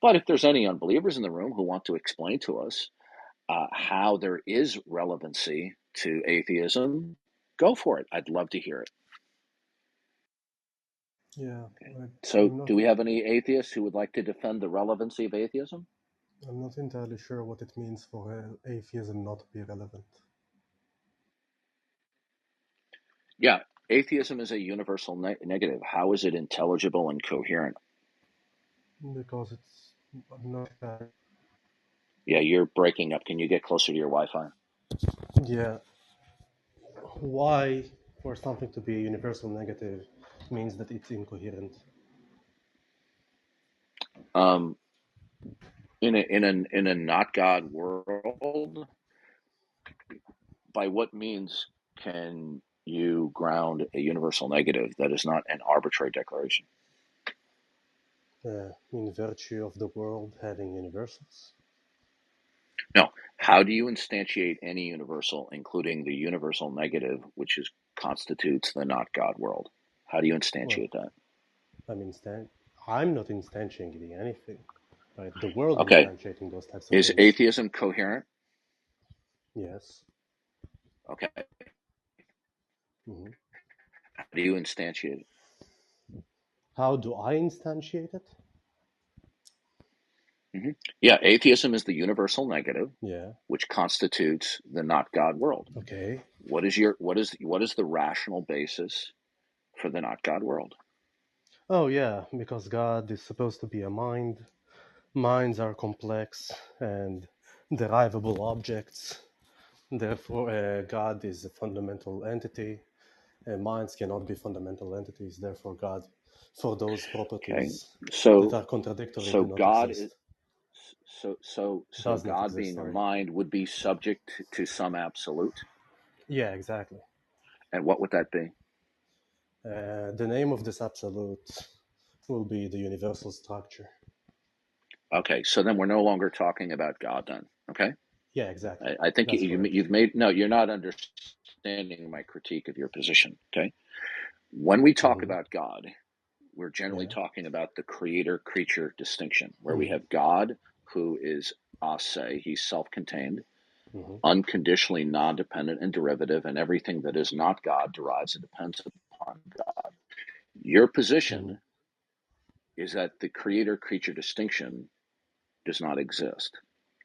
But if there's any unbelievers in the room who want to explain to us how there is relevancy to atheism, go for it. I'd love to hear it. Yeah. Okay. So do we have any atheists who would like to defend the relevancy of atheism? I'm not entirely sure what it means for atheism not to be relevant. Yeah, atheism is a universal negative. How is it intelligible and coherent? Because it's not. Yeah, you're breaking up. Can you get closer to your Wi-Fi? Yeah. Why, for something to be universal negative, means that it's incoherent? In a not God world, by what means can you ground a universal negative that is not an arbitrary declaration? In virtue of the world having universals? No. How do you instantiate any universal, including the universal negative, which constitutes the not God world? How do you instantiate that? I'm not instantiating anything. Right? The world Okay. instantiating those types of Is things. atheism coherent? Yes. Okay. Mm-hmm. How do you instantiate it? How do I instantiate it? Mm-hmm. Yeah, atheism is the universal negative, Yeah. which constitutes the not God world. Okay. What is the rational basis for the not God world? Oh yeah, because God is supposed to be a mind. Minds are complex and derivable objects. Therefore, God is a fundamental entity. Minds cannot be fundamental entities. Therefore, God, for those properties that are contradictory, do not God exist. so God being a mind would be subject to some absolute? Yeah, exactly. And what would that be? The name of this absolute will be the universal structure. Okay, so then we're no longer talking about God then, okay? Yeah, exactly. I think you've made, no, you're not understanding my critique of your position, okay? When we talk about God, we're generally talking about the creator-creature distinction, where we have God, who is ase, he's self-contained, unconditionally non-dependent and derivative, and everything that is not God derives and depends upon God. Your position is that the creator-creature distinction does not exist,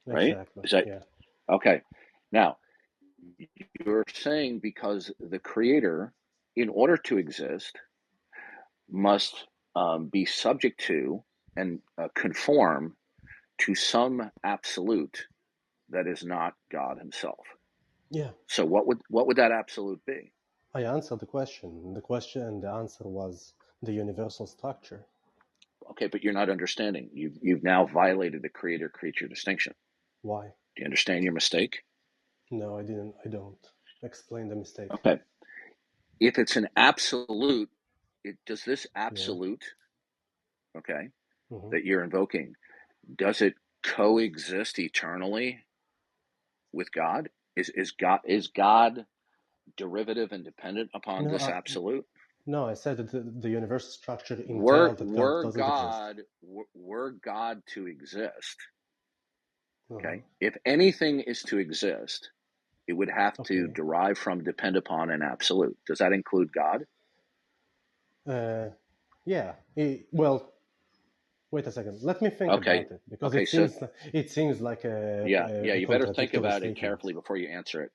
right? Exactly. Is that okay? Now, you're saying because the creator, in order to exist, must be subject to and conform to some absolute that is not God himself. Yeah. So what would that absolute be? I answered the question. The answer was the universal structure. Okay, but you're not understanding. You've now violated the creator-creature distinction. Why? Do you understand your mistake? No, I didn't. I don't. Explain the mistake. Okay. If it's an absolute, does this absolute, okay, that you're invoking, does it coexist eternally with God? Is God derivative and dependent upon this absolute? No, I said that the universal structure entailed that God doesn't exist. Were God to exist, okay, if anything is to exist, it would have to derive from, depend upon an absolute. Does that include God? Yeah. Well, wait a second. Let me think about it, because it seems like a you better think contradictory about statement. it carefully before you answer it.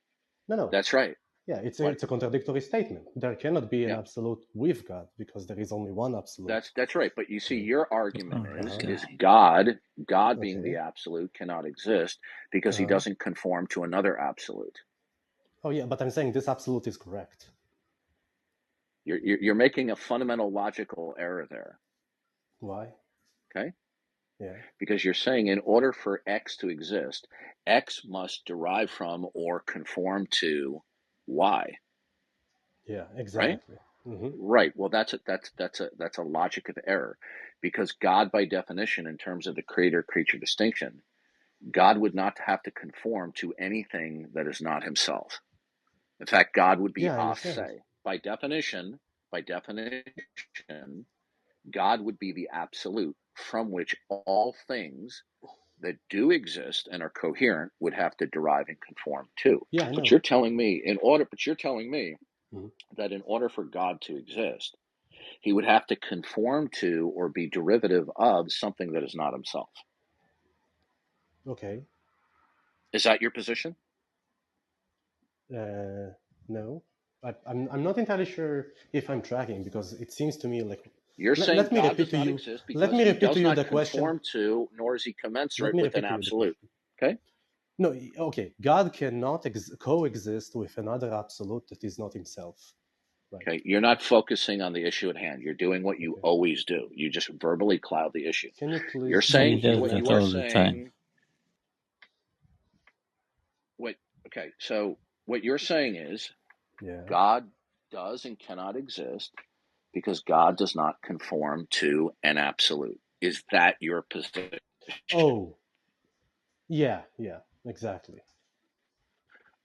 No. That's right. Yeah, it's a contradictory statement. There cannot be an absolute with God because there is only one absolute. That's right. But you see, your argument is God being the absolute cannot exist because he doesn't conform to another absolute. Oh yeah, but I'm saying this absolute is correct. You're making a fundamental logical error there. Why? Okay. Yeah. Because you're saying in order for X to exist, X must derive from or conform to Y. Yeah, exactly. Right? Right. Well, that's a logic of error, because God, by definition, in terms of the creator-creature distinction, God would not have to conform to anything that is not himself. In fact, God would be ase. By definition, God would be the absolute from which all things that do exist and are coherent would have to derive and conform to. Yeah, I know. But you're telling me that in order for God to exist, he would have to conform to or be derivative of something that is not himself. Okay. Is that your position? No. I'm not entirely sure if I'm tracking, because it seems to me like you're saying let me God repeat does to not you. exist Let because me he repeat does to you not the question. conform to, nor is he Let commensurate me with an repeat to you the absolute. question. Okay? No, okay. God cannot coexist with another absolute that is not himself. Right. Okay, you're not focusing on the issue at hand. You're doing what you Okay. always do. You just verbally cloud the issue. Can you please? You're saying He does what that you are all the time. saying. Okay, so what you're saying is Yeah. God does and cannot exist because God does not conform to an absolute. Is that your position? Oh. Yeah. Yeah. Exactly.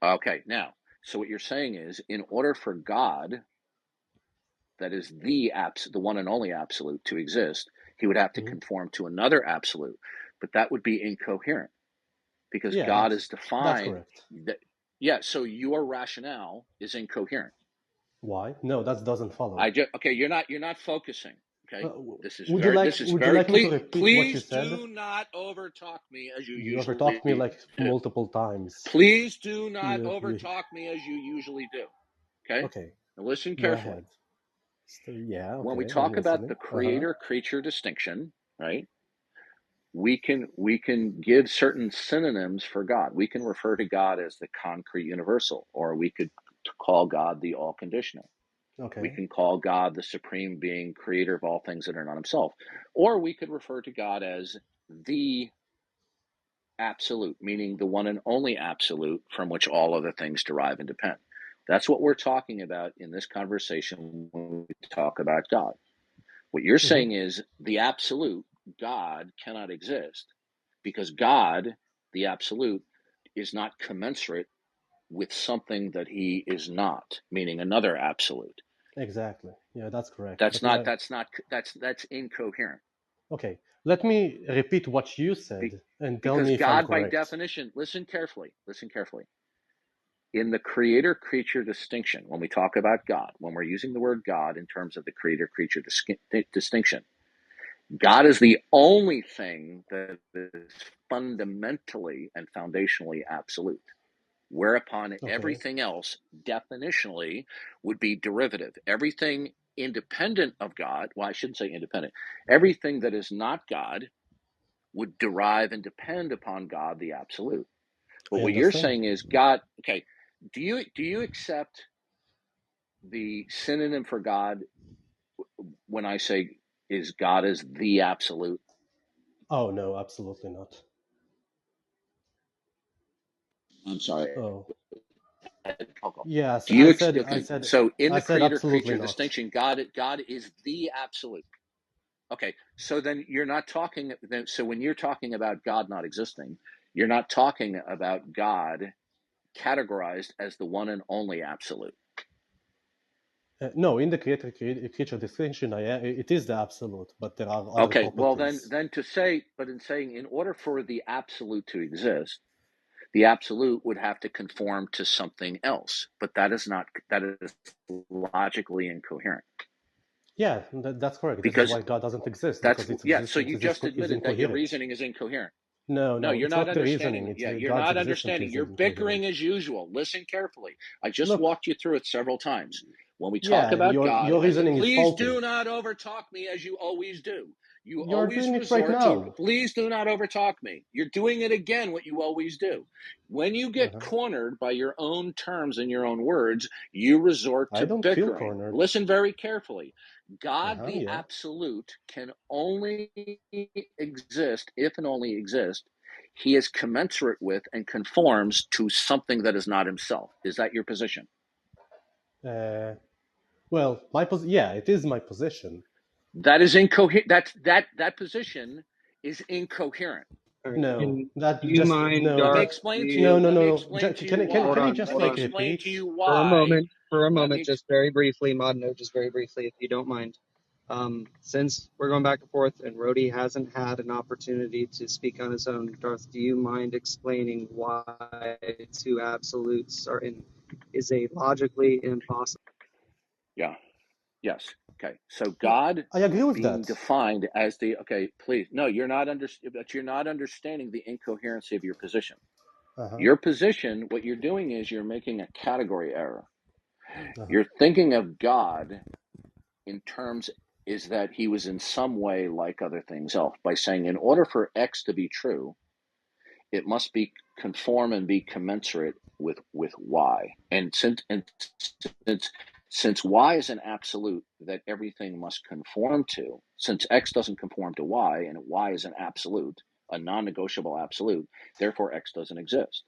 Okay, now, so what you're saying is, in order for God, that is the one and only absolute, to exist, he would have to conform to another absolute, but that would be incoherent because Yeah, God is that's defined. correct. So your rationale is incoherent. Why? No, that doesn't follow. Okay, you're not focusing. Okay, would you like me to repeat what you said? Please do not overtalk me as you You usually overtalked me like do. multiple times. Please do not overtalk me as you usually do. Okay. Okay. Now listen Go carefully. ahead. Yeah. Okay. When we talk about the Uh-huh. creator-creature distinction, right? We can give certain synonyms for God. We can refer to God as the concrete universal, or we could call God the all-conditional. Okay. We can call God the supreme being, creator of all things that are not himself. Or we could refer to God as the absolute, meaning the one and only absolute from which all other things derive and depend. That's what we're talking about in this conversation when we talk about God. What you're saying is the absolute, God, cannot exist because God, the absolute, is not commensurate with something that he is not, meaning another absolute. Exactly. Yeah, that's correct. That's incoherent. Okay. Let me repeat what you said and tell me if I'm God, by correct. definition, listen carefully. In the creator-creature distinction, when we talk about God, when we're using the word God in terms of the creator-creature distinction, God is the only thing that is fundamentally and foundationally absolute, whereupon everything else definitionally would be derivative. Everything independent of God, well, I shouldn't say independent, everything that is not God would derive and depend upon God, the absolute. But what you're saying is God, okay, do you accept the synonym for God when I say is God is the absolute? Oh, no, absolutely not. I'm sorry. Oh. Yes, Do you I said so in the creator-creature distinction, God is the absolute. Okay, so then you're not talking. So when you're talking about God not existing, you're not talking about God categorized as the one and only absolute. No, in the creator-creature distinction, it is the absolute, but there are other properties. Well then in saying in order for the absolute to exist, the absolute would have to conform to something else, but that is logically incoherent. Yeah, that's correct. Because this is why God doesn't exist. So you just admitted that your reasoning is incoherent. No, you're not understanding. You're not God's understanding. You're bickering as usual. Listen carefully. I just walked you through it several times. When we talk about God, your reasoning is faulty. Please do not overtalk me as you always do. You're always doing it right now. Please do not overtalk me. You're doing it again, what you always do. When you get cornered by your own terms and your own words, you resort to bickering. Feel cornered. Listen very carefully. God, the absolute, can only exist, if and only exist, he is commensurate with and conforms to something that is not himself. Is that your position? Well, it is my position. That is incoherent. That position is incoherent. No, do you mind? Let me explain to you. No. Can you just explain to you why? For a moment, just very briefly, Modno, just very briefly, if you don't mind. Since we're going back and forth and Rodi hasn't had an opportunity to speak on his own, Darth, do you mind explaining why two absolutes is a logically impossible? Yeah. Yes. Okay. So Yeah, God I agree with being that. defined as the, okay, please. No, but you're not understanding the incoherency of your position. Your position, what you're doing is you're making a category error. You're thinking of God in terms is that he was in some way like other things else by saying in order for X to be true, it must be conform and be commensurate with Y. And since Y is an absolute that everything must conform to, since X doesn't conform to Y and Y is an absolute, a non-negotiable absolute, therefore X doesn't exist.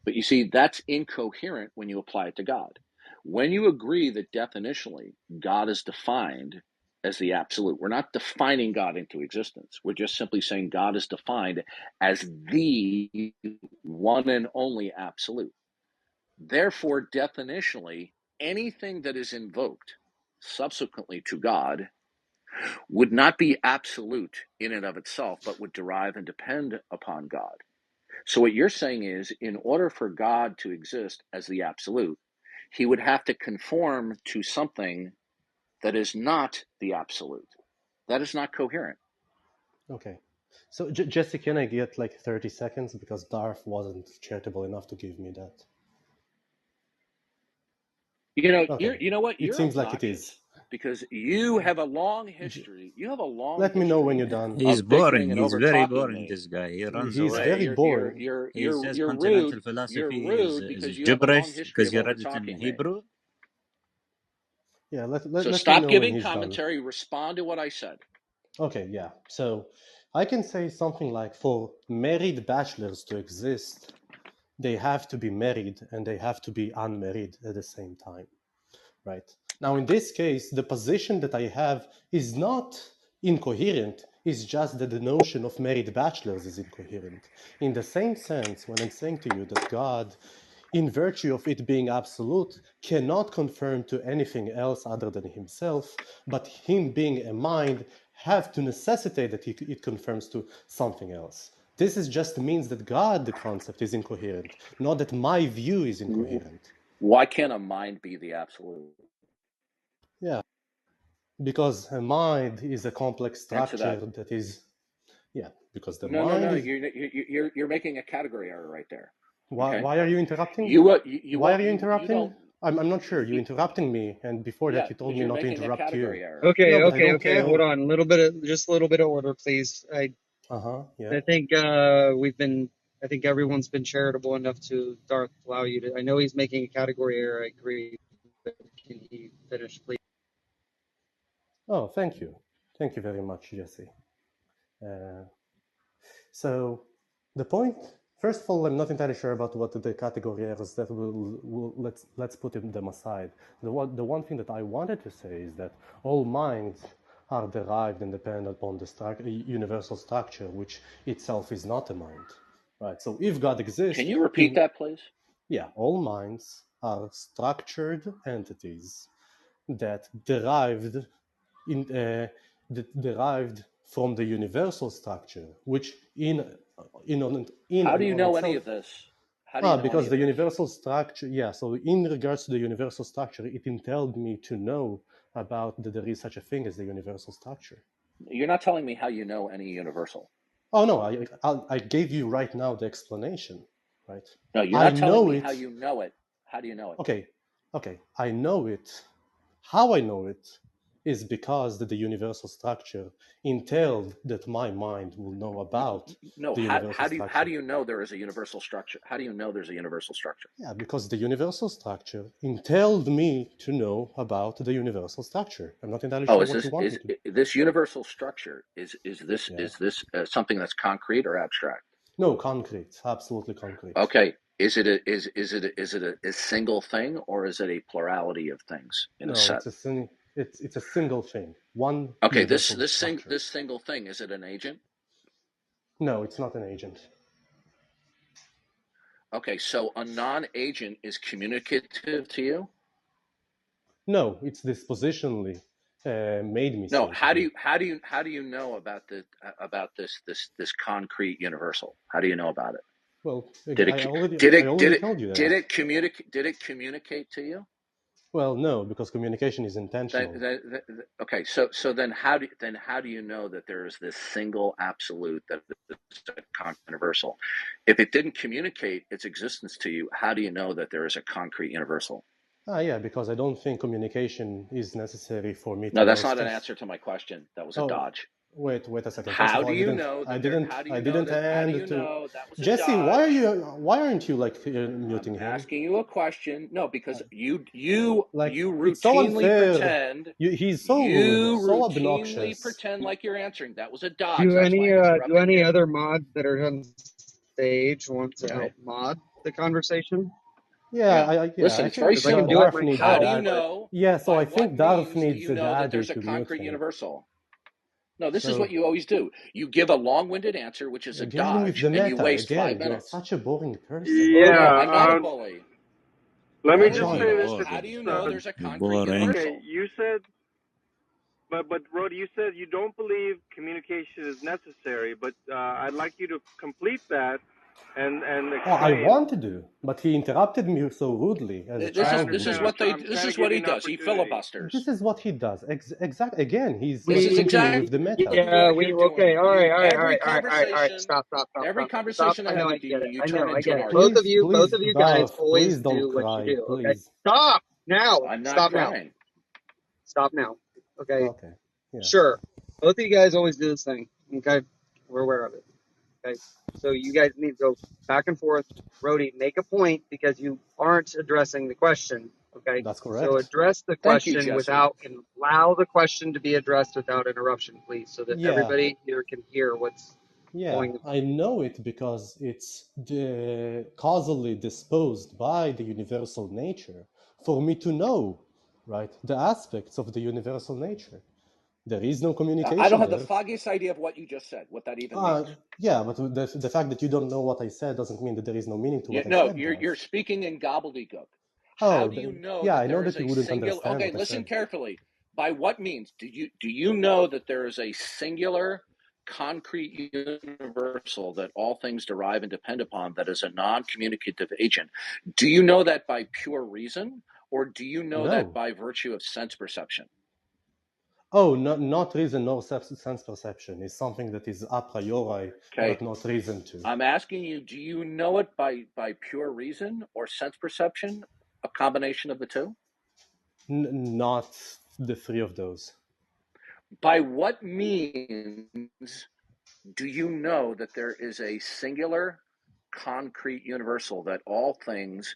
But you see, that's incoherent when you apply it to God. When you agree that definitionally God is defined as the absolute, we're not defining God into existence. We're just simply saying God is defined as the one and only absolute. Therefore, definitionally, anything that is invoked subsequently to God would not be absolute in and of itself, but would derive and depend upon God. So what you're saying is, in order for God to exist as the absolute, he would have to conform to something that is not the absolute. That is not coherent. Okay. So, Jesse, can I get like 30 seconds? Because Darth wasn't charitable enough to give me that. Okay. You know what? It You're seems like it is. obnoxious because you have a long history. You have a long Let me know when history you're done. He's of bickering boring. and He's over very talking boring, me. this guy. He runs He's away. very boring. He says You're continental rude. You're philosophy rude is because you have a long gibberish history because of you over read it in talking me. Hebrew. Yeah, So let me stop know when giving he's done. commentary. Respond to what I said. Okay, yeah. So I can say something like for married bachelors to exist, they have to be married and they have to be unmarried at the same time, right? Now, in this case, the position that I have is not incoherent. It's just that the notion of married bachelors is incoherent. In the same sense, when I'm saying to you that God, in virtue of it being absolute, cannot confirm to anything else other than himself, but him being a mind have to necessitate that it confirms to something else. This is just means that God, the concept, is incoherent, not that my view is incoherent. Why can't a mind be the absolute? Yeah, because a mind is a complex Answer structure that. that is, yeah, because the No. mind is. You're making a category error right there. Okay. Why are you interrupting? Why are you You interrupting? don't. I'm not sure. You interrupting me, and before that Yeah, you told because me you're not to making a interrupt you. category error. No, but I don't Okay. care Hold who. on, just a little bit of order, please. Yeah. I think I think everyone's been charitable enough to Darth allow you to. I know he's making a category error. I agree. But can he finish, please? Oh, thank you very much, Jesse. So the point, first of all, I'm not entirely sure about what the category errors that let's put them aside. The one thing that I wanted to say is that all minds are derived and dependent upon the universal structure, which itself is not a mind, right? So if God exists, Can you repeat that, please? yeah, all minds are structured entities that derived from the universal structure, which in How do and you of know any itself. of this? How do you know any Because of the this? universal structure, yeah. So in regards to the universal structure, it entailed me to know about that there is such a thing as the universal structure. You're not telling me how you know any universal. Oh no, I gave you right now the explanation, right? No, you're I not telling know me how it. you know it. How do you know it? Okay, I know it. How I know it is because the universal structure entailed that my mind will know about No, the universal how structure. do you know there is a universal structure? How do you know there's a universal structure? Yeah, because the universal structure entailed me to know about the universal structure. I'm not entirely Oh, sure what you want me to do. this universal structure is this Yeah. something that's concrete or abstract? No, concrete, absolutely concrete. Okay, is it a single thing or is it a plurality of things in a No, set? it's a single thing, one Okay, universal structure. this single thing, is it an agent? No, it's not an agent. Okay, so a non-agent is communicative to you? No, it's dispositionally made me No, say how to do you know about this concrete universal? How do you know about it? Well, Did I it already did I it did already it told you did that. it communicate to you? Well, no, because communication is intentional. Okay, so then how do you know that there is this single absolute that is a concrete universal? If it didn't communicate its existence to you, how do you know that there is a concrete universal? Yeah, because I don't think communication is necessary for me to No, know that's not an stuff. answer to my question. That was a Oh, dodge. wait a second. First of How all, do you know that there? How do I you know didn't that? How do end you to. know that was a Jesse, dodge? why aren't you like I'm muting him? asking you a question. No, because you Like, it's so routinely unfair. pretend. He's so rude, You so routinely obnoxious. pretend like you're answering. That was a dodge. That's why I Do interrupted any you. other mods that are on stage want to Okay. help mod the conversation? Yeah, Yeah. I Listen, it's very think Because I can do it simple. Darth needs a How do myself, you dad. but know? Yeah, so By I what think Darth means do needs you a know that daddy there's a to mute concrete him. universal? No, this is So, what you always do. You give a long-winded answer, which is a again with dodge, the and you meta, waste again, 5 you're minutes. such a boring person. No, Yeah, I'm not a bully. let me All we're just Join say doing this. is, us. how do It's, you know there's a You're concrete boring. okay, universal? you said, but Rodi, you said you don't believe communication is necessary, but I'd like you to complete that and Oh, I explain. want to do, but he interrupted me so rudely as a This is child this would is do. what they I'm this trying to is give what you he an does. He opportunity. filibusters. This is what he does. Again, he's This is cheating me we with exactly the meta. what you're doing. okay. All right, You all right, all right, all right, all right, all right. Stop, stop, stop, every stop, stop. conversation I I have know, I with you, get it. you I turn know, I into an get it. argument. Both Please, of you guys Darth, always please don't do what you cry, do. Okay, please. stop now. I'm not Stop now. crying. Stop now. Okay, Okay, yeah. sure. Both of you guys always do this thing. Okay, we're aware of it. Okay, so you guys need to go back and forth. Rodi, make a point because you aren't addressing the question. Okay, That's so correct. address the Thank you, question Jesse. without and allow the question to be addressed without interruption, please, so that Yeah, everybody here can hear what's yeah, going on. I know it because it's causally disposed by the universal nature for me to know, right, the aspects of the universal nature. There is no I don't communication have the there. foggiest idea of what you just said, what that even means. Yeah, but the fact that you don't know what I said doesn't mean that there is no meaning to what I No, said, you're Darth. speaking in gobbledygook. How Oh, do you know yeah, that I know there is that you a wouldn't singular? understand Okay, what I listen said. carefully. By what means do you know that there is a singular concrete universal that all things derive and depend upon that is a non-communicative agent? Do you know that by pure reason, or do you know that No. by virtue of sense perception? Oh, not reason nor sense perception is something that is a priori, Okay, but not reason to. I'm asking you, do you know it by pure reason or sense perception, a combination of the two? Not the three of those. By what means do you know that there is a singular concrete universal that all things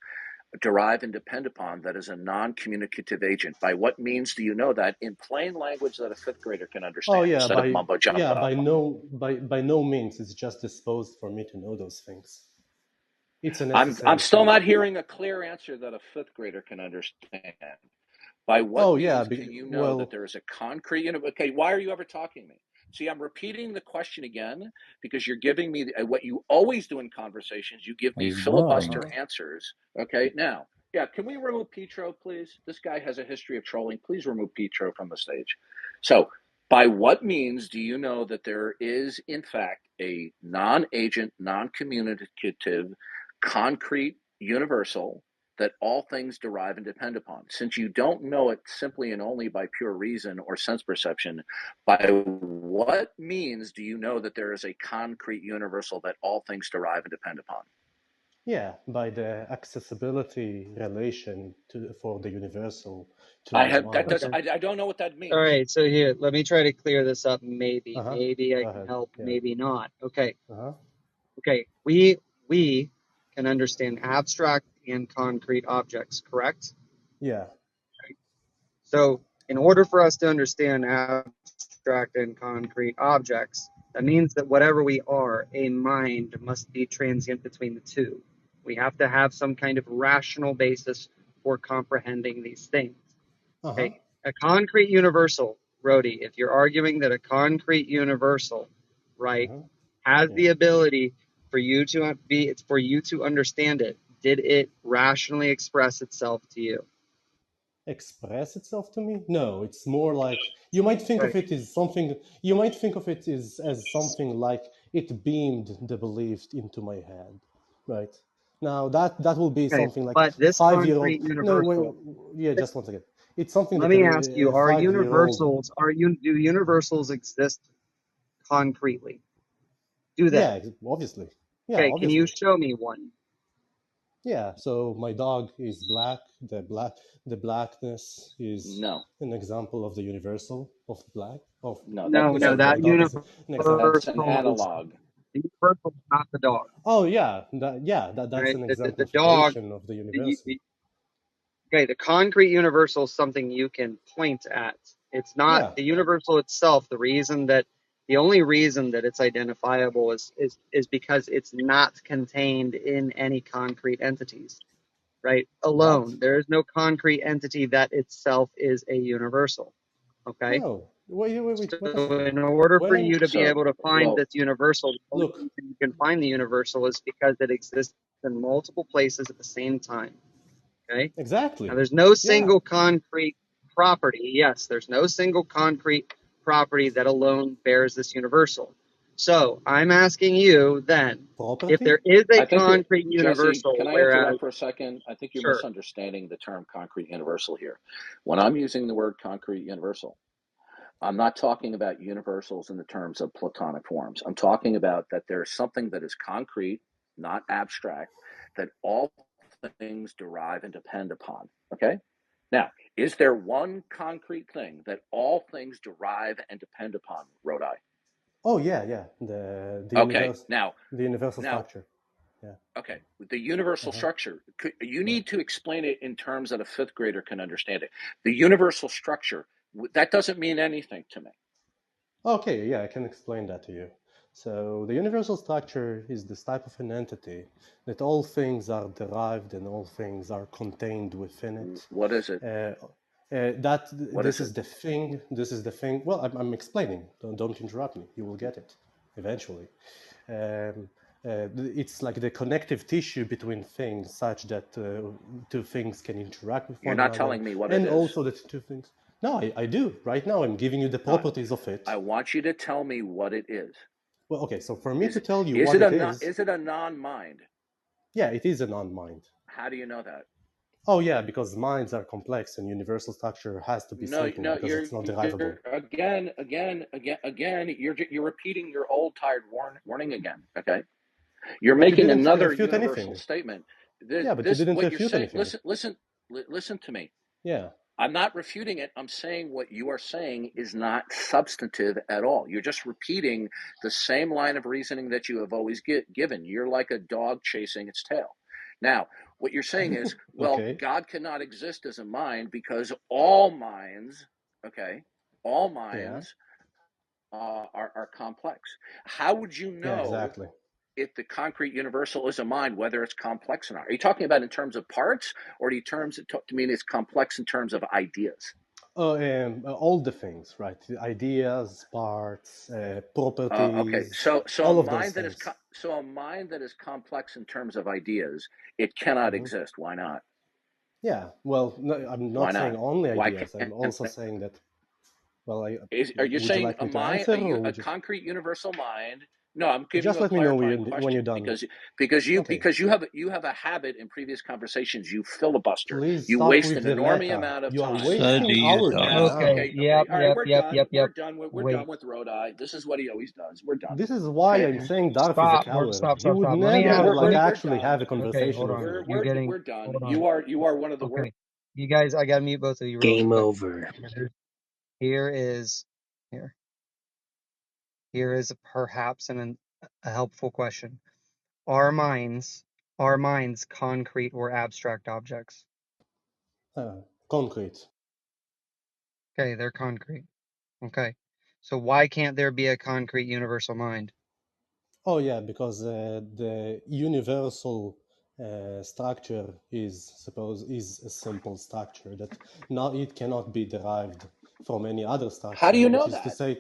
derive and depend upon that is a non-communicative agent? By what means do you know that in plain language that a fifth grader can Oh understand yeah, instead of mumbo jumbo? by no means it's just disposed for me to know those things. It's a I'm necessary still thing. not hearing a clear answer that a fifth grader can understand. By what Oh yeah, means can you know that well, there is a concrete okay, why are you ever talking to me? See, I'm repeating the question again because you're giving me what you always do in conversations. You give me He's boring. filibuster answers. Okay, now, yeah, can we remove Petro, please? This guy has a history of trolling. Please remove Petro from the stage. So, by what means do you know that there is, in fact, a non-agent, non-communicative, concrete universal that all things derive and depend upon? Since you don't know it simply and only by pure reason or sense perception, by what means do you know that there is a concrete universal that all things derive and depend upon? yeah, by the accessibility relation for the universal to I my have that does mind. Okay. I don't know what that All means. right. So here, let me try to clear this up. Maybe, Uh-huh. maybe I Go can ahead. help. Yeah. Maybe not. Okay. Uh-huh. Okay. We can understand abstract and concrete objects, correct? Yeah. So in order for us to understand abstract and concrete objects, that means that whatever we are, a mind must be transient between the two. We have to have some kind of rational basis for comprehending these things. Uh-huh. Okay, a concrete universal, Rodi, if you're arguing that a concrete universal, right, Uh-huh. has Yeah. the ability for you to it's for you to understand it, did it rationally express itself to you? express itself to me? No, it's more like you might think of Okay. it as something. You might think of it as something like it beamed the belief into my head, right? Now that will be Okay. something like But this 5-year-old. concrete No, universal. yeah, just one second. It's something Let that me ask you: a Are 5-year-old. universals? Do universals exist concretely? Do they? Yeah, obviously. Yeah, Okay. Can you obviously. show me one? Yeah, so my dog is black. The blackness is No, an example of the universal of black of no, No, yeah. no. My That dog is an example. that's an universal is analog. the universal is not the dog, Oh yeah, that's right? an The dog. exemplification of the The, universal. the, okay, the concrete universal is something you can point at. It's not Yeah. the universal itself. The only reason that it's identifiable is because it's not contained in any concrete entities, right? What? Alone. There is no concrete entity that itself is a universal. Okay. No. Wait. Wait a So second. in order for When you to be So, able to find well, this universal, the only look. reason you can find the universal is because it exists in multiple places at the same time. Okay. Now, Exactly. there's no Yeah. single concrete property. Yes, there's no single concrete property that alone bears this universal. So I'm asking you then, if Property. there is a I think you're, concrete Jesse, universal, can I whereas, interrupt for a second? I think you're sure, misunderstanding the term concrete universal here. When I'm using the word concrete universal, I'm not talking about universals in the terms of Platonic forms. I'm talking about that there's something that is concrete, not abstract, that all things derive and depend upon. Okay? Now, is there one concrete thing that all things derive and depend upon, Rodi? Oh yeah. The Okay. universal Now, structure. Yeah. okay, the universal Uh-huh. structure, you Yeah. need to explain it in terms that a fifth grader can understand it. The universal structure, that doesn't mean anything to me. Okay, yeah, I can explain that to you. So the universal structure is this type of an entity that all things are derived and all things are contained within it. What is it? What This is it? is the thing. This is the thing. Well, I'm explaining. Don't interrupt me. You will get it eventually. Um, it's like the connective tissue between things, such that two things can interact with You're one not another, telling me what it and is. also that two things. No, I do. Right now, I'm giving you the No, properties of it. I want you to tell me what it is. Well, okay, so for me Is to tell you is what it a it non, is, is it a non-mind? yeah, it is a non-mind. How do you know that? Oh, yeah, because minds are complex and universal structure has to be No, simple no, because it's not derivable. you're again. You're repeating your old tired warning again. Okay, you're But you making didn't another refute universal anything. statement. Yeah, but you didn't What you're refute saying. anything. Listen to me. Yeah. I'm not refuting it. I'm saying what you are saying is not substantive at all. You're just repeating the same line of reasoning that you have always given. You're like a dog chasing its tail. Now, what you're saying is, well, Okay. God cannot exist as a mind because all minds, okay, all Yeah. minds are complex. How would you Yeah, know exactly. if the concrete universal is a mind, whether it's complex or not? Are you talking about in terms of parts, or do you terms to mean it's complex in terms of ideas? All the things, right? The ideas, parts, Okay, properties, so all of those things. a mind that is complex in terms of ideas, it cannot Hmm. exist. Why not? Yeah, well, no, I'm Why not saying not? only Why ideas. I'm can't? also saying that, well, Are you would you saying like a me to mind, answer or a would you concrete universal mind? No, I'm giving just you a let me know clarifying when you're question done? Okay. because you have a habit in previous conversations. You filibuster. Please You stop waste with an the enormous meta. amount of You are time. wasting Study our it. time now. okay, Okay. All right, we're done. yep. We're done Wait, with Rodi. This is what he always does. We're done. This is why Okay. I'm saying Darth is a stop, coward. stop, He stop, would stop. Let me Yeah, never ask, let me, we're actually have done. a okay, conversation hold with on. me. We're done. Hold on. You are one of the worst. Okay, you guys, I gotta mute both of you real Game quick. over. Here is, here is perhaps a helpful question. Are minds, concrete or abstract objects? Concrete. Okay, they're concrete. Okay. So why can't there be a concrete universal mind? Oh yeah, because the universal structure is a simple structure that not it cannot be derived from any other How do structure. you Which know is to that? say,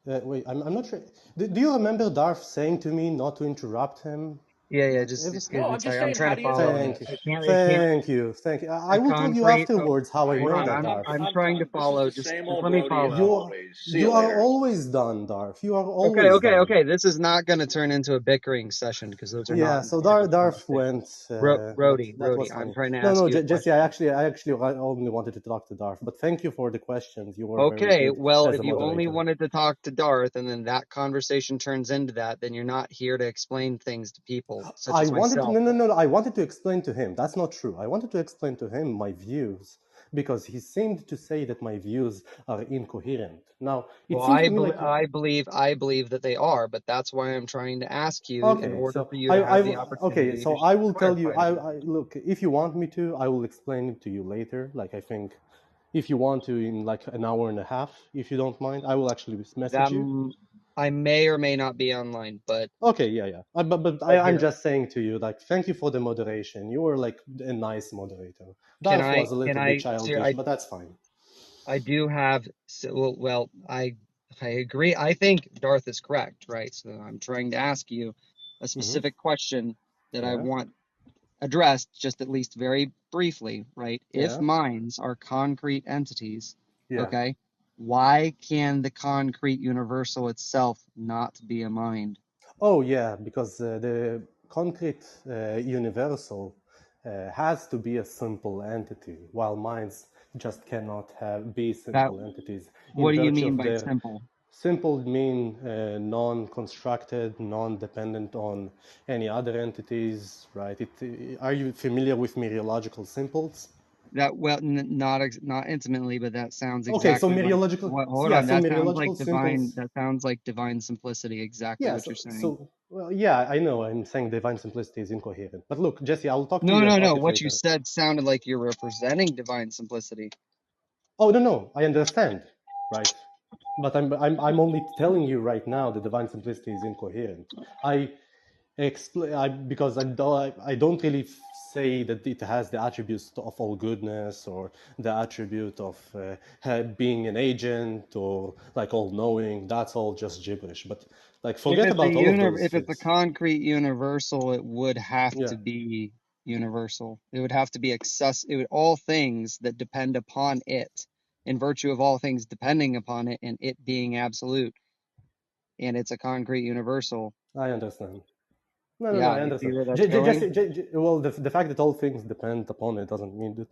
wait, I'm not sure. Do you remember Darth saying to me not to interrupt him? Yeah, just Every- excuse No, me. I'm just Sorry, I'm saying, trying how to do you follow. know Thank you. this? Thank you. Thank you. I A will tell you concrete. Oh, afterwards how I hold know on. that, Darth. I'm trying to This is follow. the Just same old let me Rodi as follow. always. See you You are later. always done, Darth. You are Okay, always okay, done. okay. This is not going to turn into a bickering session because those are not Yeah, my so type of Darth conversation. went, but that Rodi, was I'm funny. trying to No, ask no, you a Jesse, question. I actually only wanted to talk to Darth, but thank you for the questions. You were very Okay, good well, as if a you only moderator. wanted to talk to Darth and then that conversation turns into that, then you're not here to explain things to people, such I as wanted to, myself. no, I wanted to explain to him. That's not true. I wanted to explain to him my views because he seemed to say that my views are incoherent. Now, it Well, seems to me like, I believe that they are, but that's why I'm trying to ask you in okay, order so for you to have the okay, opportunity to so I will tell you, clarify them. look, if you want me to, I will explain it to you later. Like, I think if you want to in like an hour and a half, if you don't mind, I will actually message you. I may or may not be online, but Okay, yeah. But I'm here, just saying to you, like, thank you for the moderation. You were like a nice moderator. can Darth was a little bit childish, I but that's fine. I do have, so, well, I agree. I think Darth is correct, right? So I'm trying to ask you a Hmm. specific question that I Yeah, want addressed, just at least very briefly, right? If yeah, minds are concrete entities, yeah. okay, why can the concrete universal itself not be a mind? Oh, yeah, because the concrete universal has to be a simple entity, while minds just cannot be That, simple entities what in do you virtue mean of by their simple? simple mean non-constructed, non-dependent on any other entities, right? Are you familiar with mereological simples? That, well, not intimately, but that sounds Okay, so exactly like mereological, what, hold yeah, on, so that sounds like mereological simples. divine simplicity, exactly Yeah, what you're saying. well, yeah, I know I'm saying divine simplicity is incoherent. But look, Jesse, I will talk to No, you no, about no. it What you later. said sounded like you're representing divine simplicity. Oh, no, I understand, right? But I'm only telling you right now that divine simplicity is incoherent. Because I don't really say that it has the attributes of all goodness or the attribute of being an agent or like all knowing. That's all just gibberish. But like forget about all of those If it's a things. concrete universal, it would have Yeah. to be universal. It would have to be all things that depend upon it, in virtue of all things depending upon it, and it being absolute, and it's a concrete universal. I understand. No, Yeah, I you see understand. where that's going? Well, the fact that all things depend upon it doesn't mean that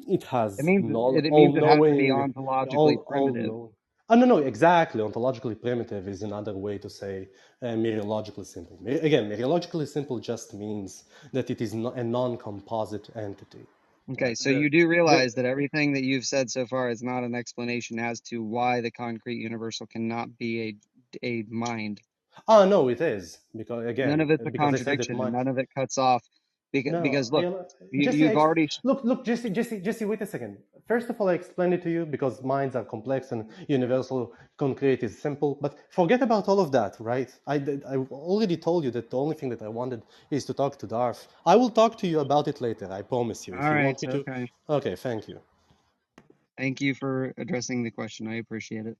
it has It all means it has to be knowing, ontologically all primitive. know. Oh, no, exactly. Ontologically primitive is another way to say mereologically simple. Again, mereologically simple just means that it is a non-composite entity. Okay, Right? so you do realize that everything that you've said so far is not an explanation as to why the concrete universal cannot be a mind. No, it is because None again, of it's a because I said that contradiction, and none of it cuts off No, because look, Jesse, you've already look, Jesse, wait a second. First of all, I explained it to you because minds are complex and universal concrete is simple. But forget about all of that, right? I already told you that the only thing that I wanted is to talk to Darth. I will talk to you about it later. I promise you. If all you right. want me to. Okay, Okay, thank you. thank you for addressing the question. I appreciate it.